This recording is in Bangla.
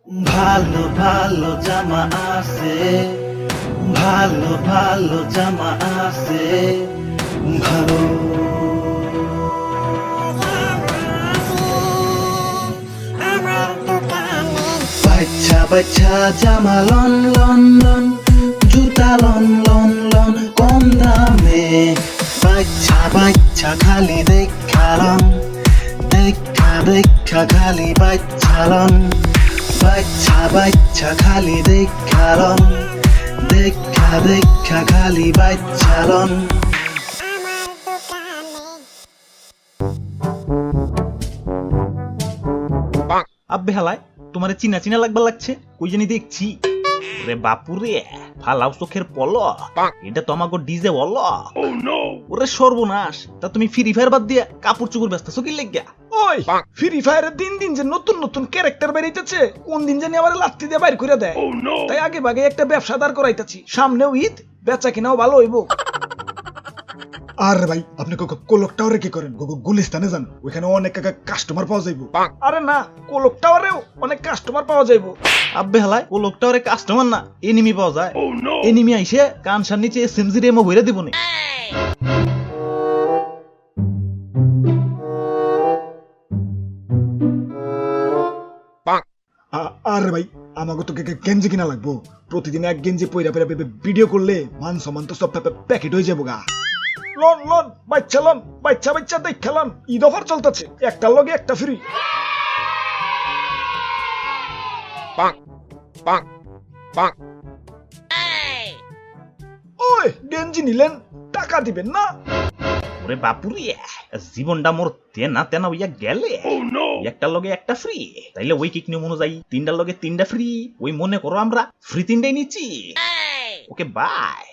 ভালো ভালো জামা আছে, ভালো ভালো জামা আছে, ভালো বাচ্চা বাচ্চা জামা লন লন লন, জুতা লন লন লন কম দামে। বাচ্চা বাচ্চা খালি দেখা লন, দেখা দেখা খালি বাচ্চা লন। বাচ্চা বাচ্চা খালি দেখা লন, দেখা দেখা খালি বাচ্চা লন। আব্বে হালায় তোমারে চিনা চিনা লাগবার লাগছে, কই জানি দেখছি। রে বাপুরে, ফালাও চোখের পলক, এটা তো আমাগো ডিজে বল। ওরে সর্বনাশ, তা তুমি ফ্রি ফায়ার বাদ দিয়া কাপড় চোপড় ব্যস্ত কি লেগা? ওই ফ্রি ফায়ারের দিন দিন যে নতুন নতুন ক্যারেক্টার বেরিয়েছে, কোন দিন জানি আমার লাত্তি দিয়ে বাইর করে দেয়। তাই আগে ভাগে একটা ব্যবসা দাঁড় করাইতেছি, সামনেও ঈদ, বেচা কিনাও ভালো হইব। আর ভাই আপনি কোলক টাওয়ারে কি করেন? গুলিস্তানে যান, ওইখানে অনেক কাস্টমার পাওয়া যাইব। আরে না, কোলক টাওয়ারেও অনেক কাস্টমার পাওয়া যাইব। আব্বে হালায় ও লোকটা ওরে কাস্টমার না, এনিমি পাওয়া যায়। এনিমি আইসে কানসার নিচে এসএমজি রেমো বইরা দিব নি। আরে ভাই আমাকে তো গেঞ্জি কিনা লাগবো। প্রতিদিন এক গেঞ্জি পয়রা পয়রা ভিডিও করলে মান সম্মান তো সব প্যাকেট হয়ে যাবো গা। লন লন বাচ্চা লন, বাচ্চা বাচ্চা দেখ খেলান, ঈদ অফার চলতেছে, একটার লগে একটা ফ্রি। ওই গেঞ্জি নিলেন, টাকা দিবেন না? ওরে বাপুরে, জীবনটা মোর তেনা তেনা হইয়া গেলে। একটার লগে একটা ফ্রি, তাইলে ওই কিক নিয়ম অনুযায়ী তিনটার লগে তিনটা ফ্রি। ওই মনে করো আমরা ফ্রি তিনটাই নিচ্ছি। Okay bye.